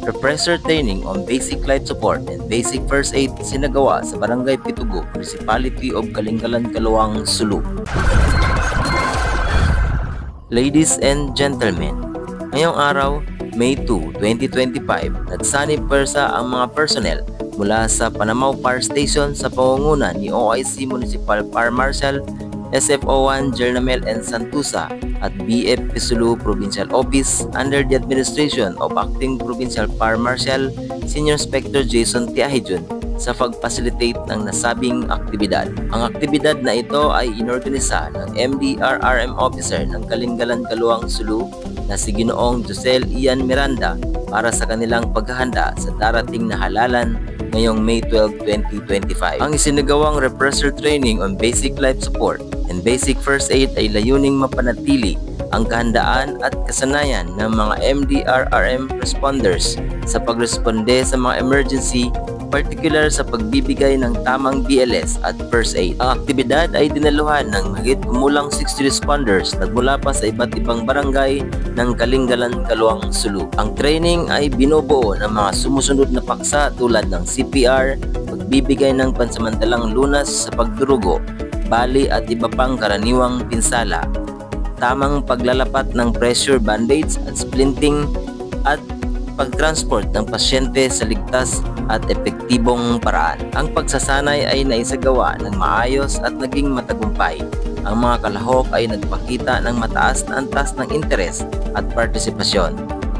refresher training on basic life support and basic first aid sinagawa sa Barangay Pitugo, Municipality of Kalingalan, Kaluang, Sulu. Ladies and gentlemen, ngayong araw, May 2, 2025, nagsanib pwersa ang mga personnel mula sa Panamaw Fire Station sa pangunguna ni OIC Municipal Fire Marshal SFO1 Jernamel N. Santusa at BF Pisulu Provincial Office under the administration of Acting Provincial Fire Marshal Senior Inspector Jason Tiahijun sa pag-facilitate ng nasabing aktibidad. Ang aktibidad na ito ay inorganisa ng MDRRM Officer ng Kalingalan, Kaluang, Sulu na si Ginoong Josel Ian Miranda para sa kanilang paghahanda sa darating na halalan ngayong May 12, 2025. Ang isinagawang refresher training on basic life support and basic first aid ay layuning mapanatili ang kahandaan at kasanayan ng mga MDRRM responders sa pagresponde sa mga emergency, particular sa pagbibigay ng tamang BLS at first aid. Ang aktibidad ay dinaluhan ng mahigit kumulang 60 responders nagmula pa sa iba't ibang barangay ng Kalingalan, Kaluang, Sulu. Ang training ay binubuo ng mga sumusunod na paksa tulad ng CPR, pagbibigay ng pansamantalang lunas sa pagdurugo, bali at iba pang karaniwang pinsala, tamang paglalapat ng pressure bandage at splinting at pagtransport ng pasyente sa ligtas at epektibong paraan. Ang pagsasanay ay naisagawa ng maayos at naging matagumpay. Ang mga kalahok ay nagpakita ng mataas na antas ng interes at partisipasyon.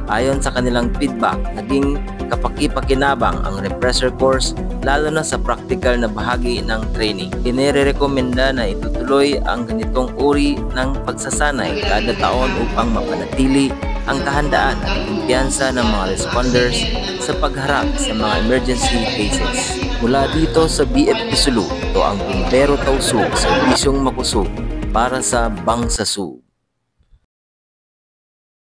Ayon sa kanilang feedback, naging kapaki-pakinabang ang refresher course lalo na sa practical na bahagi ng training. Inirekomenda na itutuloy ang ganitong uri ng pagsasanay kada taon upang mapanatili ang kahandaan at kumpiyansa ng mga responders sa pagharap sa mga emergency cases. Mula dito sa BF Pisulu, ito ang Bumbero Tausug, Serbisyong Makusug para sa Bangsa Sug.